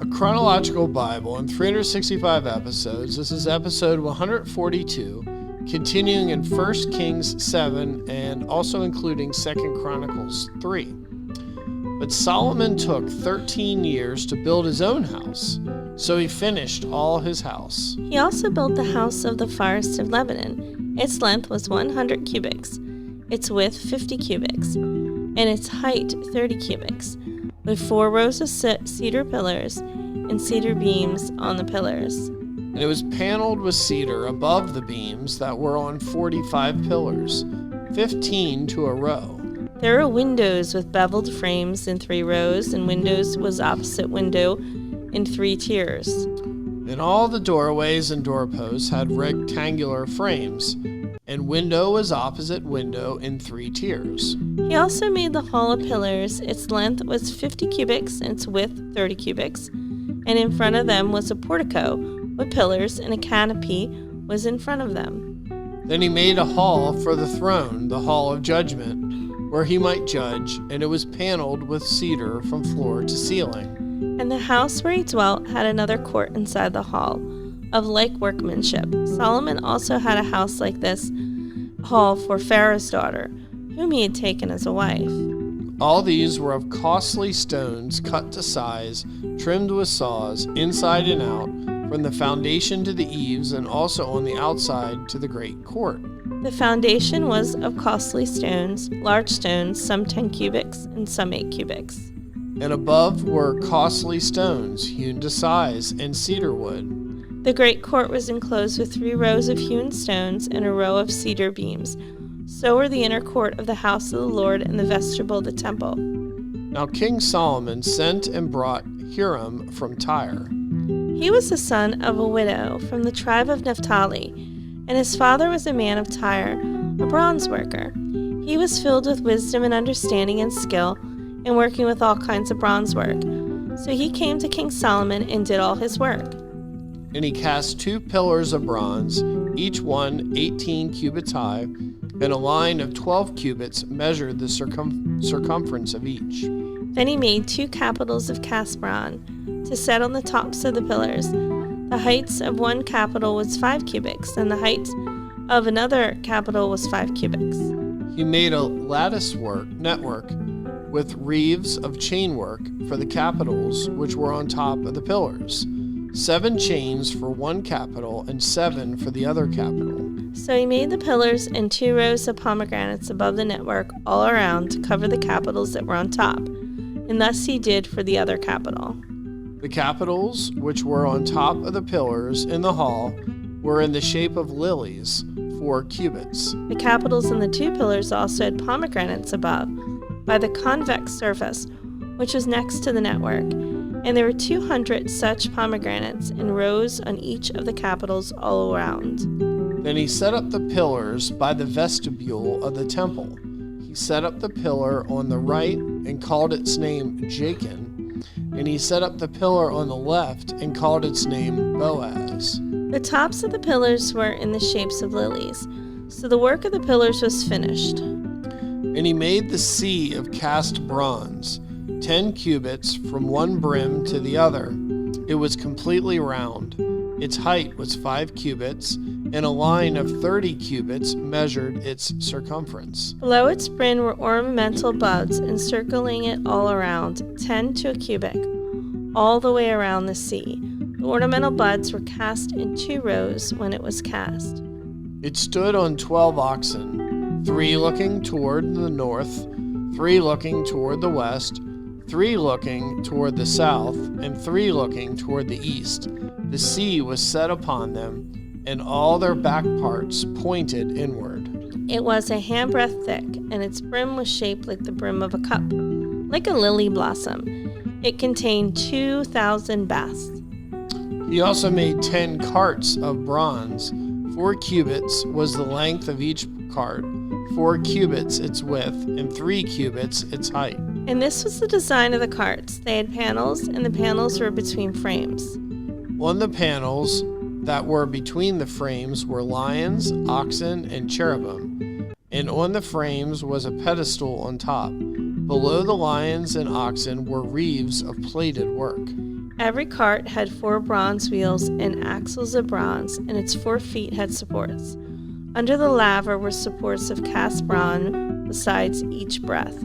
A chronological Bible in 365 episodes. This is episode 142, continuing in 1 Kings 7 and also including 2 Chronicles 3. But Solomon took 13 years to build his own house, so he finished all his house. He also built the house of the forest of Lebanon. Its length was 100 cubits, its width 50 cubits, and its height 30 cubits, with 4 rows of cedar pillars and cedar beams on the pillars. And it was paneled with cedar above the beams that were on 45 pillars, 15 to a row. There were windows with beveled frames in 3 rows, and windows was opposite window in 3 tiers. And all the doorways and doorposts had rectangular frames, and window was opposite window in 3 tiers. He also made the hall of pillars. Its length was 50 cubits and its width 30 cubits, and in front of them was a portico with pillars, and a canopy was in front of them. Then he made a hall for the throne, the hall of judgment, where he might judge, and it was paneled with cedar from floor to ceiling. And the house where he dwelt had another court inside the hall, of like workmanship. Solomon also had a house like this hall for Pharaoh's daughter, whom he had taken as a wife. All these were of costly stones cut to size, trimmed with saws, inside and out, from the foundation to the eaves, and also on the outside to the great court. The foundation was of costly stones, large stones, some 10 cubits and some 8 cubits. And above were costly stones, hewn to size, and cedar wood. The great court was enclosed with 3 rows of hewn stones and a row of cedar beams. So were the inner court of the house of the Lord and the vestibule of the temple. Now King Solomon sent and brought Hiram from Tyre. He was the son of a widow from the tribe of Naphtali, and his father was a man of Tyre, a bronze worker. He was filled with wisdom and understanding and skill in working with all kinds of bronze work. So he came to King Solomon and did all his work. And he cast 2 pillars of bronze, each one 18 cubits high, and a line of 12 cubits measured the circumference of each. Then he made 2 capitals of cast bronze to set on the tops of the pillars. The height of one capital was 5 cubits, and the height of another capital was 5 cubits. He made a lattice network with reeves of chainwork for the capitals which were on top of the pillars. 7 chains for one capital and 7 for the other capital. So he made the pillars and 2 rows of pomegranates above the network all around to cover the capitals that were on top. And thus he did for the other capital. The capitals, which were on top of the pillars in the hall, were in the shape of lilies, 4 cubits. The capitals in the 2 pillars also had pomegranates above, by the convex surface, which was next to the network. And there were 200 such pomegranates in rows on each of the capitals all around. Then he set up the pillars by the vestibule of the temple. He set up the pillar on the right and called its name Jachin, and he set up the pillar on the left and called its name Boaz. The tops of the pillars were in the shapes of lilies, so the work of the pillars was finished. And he made the sea of cast bronze, 10 cubits from one brim to the other. It was completely round. Its height was 5 cubits, and a line of 30 cubits measured its circumference. Below its brim were ornamental buds encircling it all around, 10 to a cubit, all the way around the sea. The ornamental buds were cast in 2 rows when it was cast. It stood on 12 oxen, 3 looking toward the north, 3 looking toward the west, 3 looking toward the south, and 3 looking toward the east. The sea was set upon them, and all their back parts pointed inward. It was a handbreadth thick, and its brim was shaped like the brim of a cup, like a lily blossom. It contained 2,000 baths. He also made 10 carts of bronze. 4 cubits was the length of each cart, 4 cubits its width, and 3 cubits its height. And this was the design of the carts. They had panels, and the panels were between frames. On the panels that were between the frames were lions, oxen, and cherubim, and on the frames was a pedestal on top. Below the lions and oxen were reeves of plaited work. Every cart had 4 bronze wheels and axles of bronze, and its 4 feet had supports. Under the laver were supports of cast bronze besides each breadth.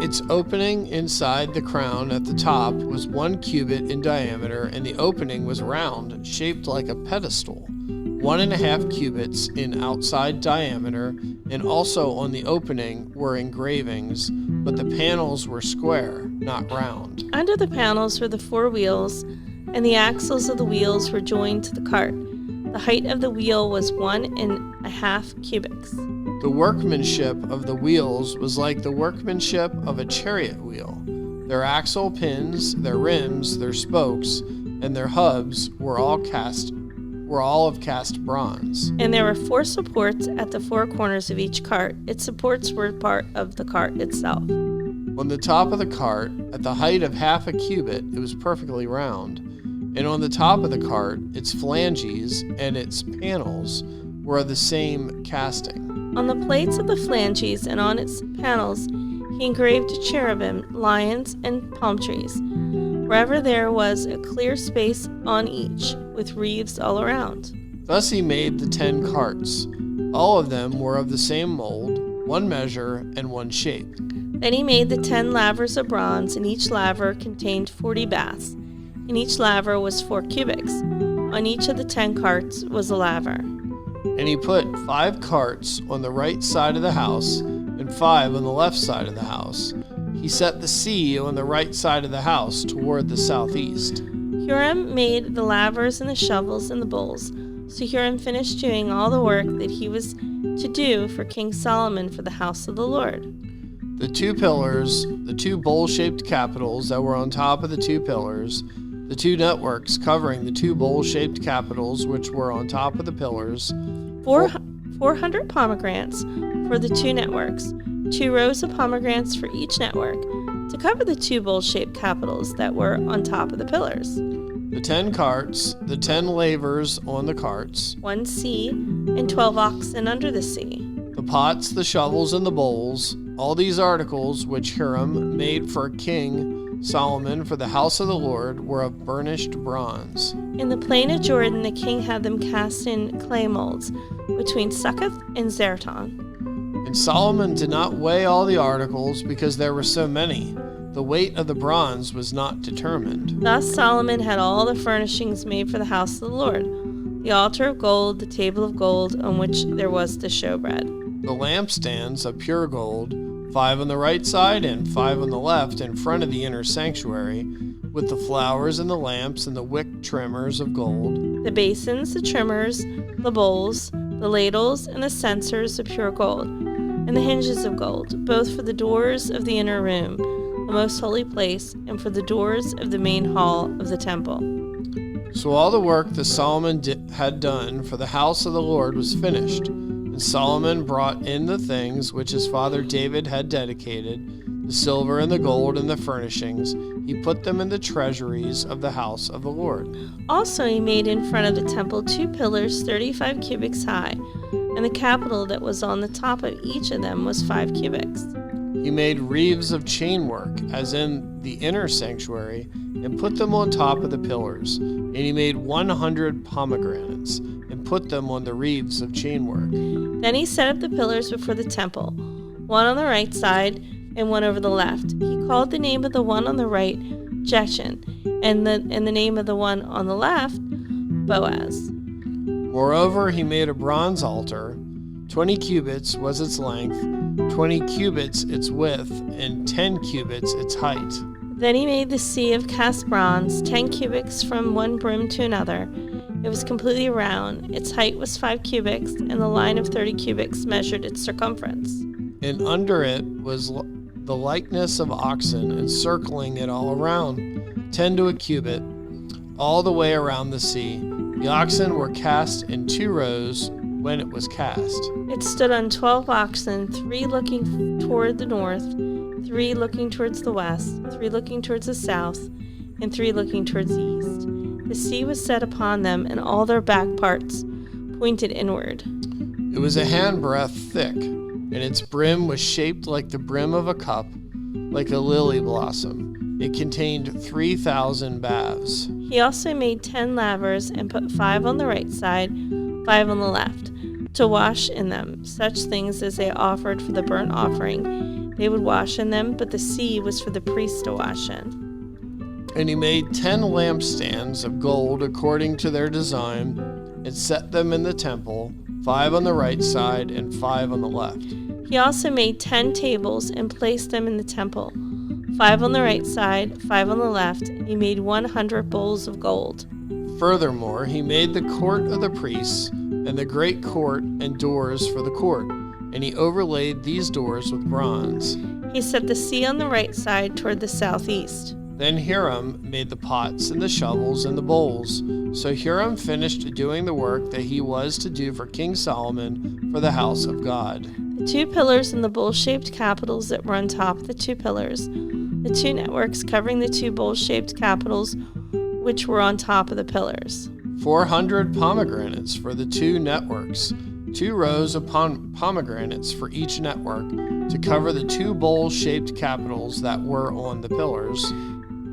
Its opening inside the crown at the top was 1 cubit in diameter, and the opening was round, shaped like a pedestal, 1.5 cubits in outside diameter, and also on the opening were engravings, but the panels were square, not round. Under the panels were the 4 wheels, and the axles of the wheels were joined to the cart. The height of the wheel was 1.5 cubits. The workmanship of the wheels was like the workmanship of a chariot wheel. Their axle pins, their rims, their spokes, and their hubs were all of cast bronze. And there were 4 supports at the 4 corners of each cart. Its supports were part of the cart itself. On the top of the cart, at the height of 0.5 cubit, it was perfectly round. And on the top of the cart, its flanges and its panels were of the same casting. On the plates of the flanges and on its panels, he engraved cherubim, lions, and palm trees. Wherever there was a clear space on each, with wreaths all around. Thus he made the 10 carts. All of them were of the same mold, 1 measure, and 1 shape. Then he made the 10 lavers of bronze, and each laver contained 40 baths, and each laver was 4 cubits. On each of the 10 carts was a laver. And he put 5 carts on the right side of the house, and 5 on the left side of the house. He set the sea on the right side of the house toward the southeast. Huram made the lavers and the shovels and the bowls. So Huram finished doing all the work that he was to do for King Solomon for the house of the Lord. The 2 pillars, the 2 bowl-shaped capitals that were on top of the 2 pillars, the 2 networks covering the 2 bowl-shaped capitals which were on top of the pillars, 400 pomegranates for the 2 networks, 2 rows of pomegranates for each network, to cover the 2 bowl-shaped capitals that were on top of the pillars. The 10 carts, the 10 lavers on the carts, 1 sea, and 12 oxen under the sea. The pots, the shovels, and the bowls, all these articles which Hiram made for King Solomon for the house of the Lord were of burnished bronze. In the plain of Jordan the king had them cast in clay molds, between Succoth and Zerton. And Solomon did not weigh all the articles because there were so many. The weight of the bronze was not determined. Thus Solomon had all the furnishings made for the house of the Lord, the altar of gold, the table of gold on which there was the showbread. The lampstands of pure gold, 5 on the right side and 5 on the left in front of the inner sanctuary, with the flowers and the lamps and the wick trimmers of gold. The basins, the trimmers, the bowls, the ladles, and the censers of pure gold, and the hinges of gold, both for the doors of the inner room, the most holy place, and for the doors of the main hall of the temple. So all the work that Solomon had done for the house of the Lord was finished. And Solomon brought in the things which his father David had dedicated, the silver and the gold and the furnishings. He put them in the treasuries of the house of the Lord. Also he made in front of the temple 2 pillars 35 cubits high, and the capital that was on the top of each of them was 5 cubits. He made wreaths of chainwork, as in the inner sanctuary, and put them on top of the pillars. And he made 100 pomegranates, and put them on the wreaths of chainwork. Then he set up the pillars before the temple, one on the right side and one over the left. He called the name of the one on the right Jechin, and the name of the one on the left Boaz. Moreover, he made a bronze altar. 20 cubits was its length, 20 cubits its width, and 10 cubits its height. Then he made the sea of cast bronze, 10 cubits from one brim to another. It was completely round. Its height was 5 cubits, and the line of 30 cubits measured its circumference. And under it was the likeness of oxen, encircling it all around, 10 to a cubit, all the way around the sea. The oxen were cast in 2 rows when it was cast. It stood on 12 oxen, 3 looking toward the north, 3 looking towards the west, 3 looking towards the south, and 3 looking towards the east. The sea was set upon them, and all their back parts pointed inward. It was a handbreadth thick, and its brim was shaped like the brim of a cup, like a lily blossom. It contained 3,000 baths. He also made 10 lavers and put 5 on the right side, 5 on the left, to wash in them such things as they offered for the burnt offering. They would wash in them, but the sea was for the priests to wash in. And he made 10 lampstands of gold according to their design, and set them in the temple, 5 on the right side and 5 on the left. He also made 10 tables and placed them in the temple, 5 on the right side, 5 on the left, and he made 100 bowls of gold. Furthermore, he made the court of the priests, and the great court and doors for the court, and he overlaid these doors with bronze. He set the sea on the right side toward the southeast. Then Hiram made the pots and the shovels and the bowls. So Hiram finished doing the work that he was to do for King Solomon for the house of God. The 2 pillars and the bowl-shaped capitals that were on top of the 2 pillars, the 2 networks covering the 2 bowl-shaped capitals which were on top of the pillars. 400 pomegranates for the 2 networks, 2 rows of pomegranates for each network to cover the 2 bowl-shaped capitals that were on the pillars.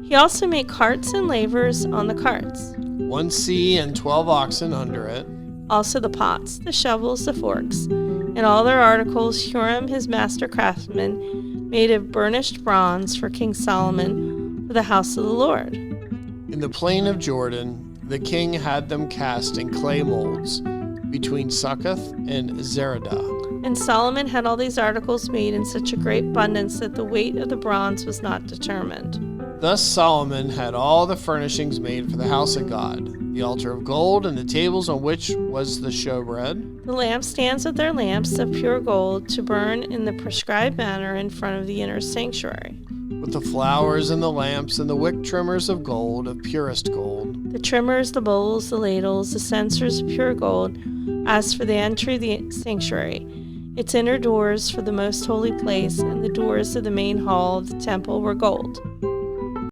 He also made carts and lavers on the carts. 1 sea and 12 oxen under it. Also the pots, the shovels, the forks, and all their articles Hiram, his master craftsman, made of burnished bronze for King Solomon for the house of the Lord. In the plain of Jordan, the king had them cast in clay molds between Succoth and Zeradah. And Solomon had all these articles made in such a great abundance that the weight of the bronze was not determined. Thus Solomon had all the furnishings made for the house of God, the altar of gold and the tables on which was the showbread, the lampstands with their lamps of pure gold to burn in the prescribed manner in front of the inner sanctuary, with the flowers and the lamps and the wick trimmers of gold, of purest gold, the trimmers, the bowls, the ladles, the censers of pure gold. As for the entry of the sanctuary, its inner doors for the most holy place and the doors of the main hall of the temple were gold.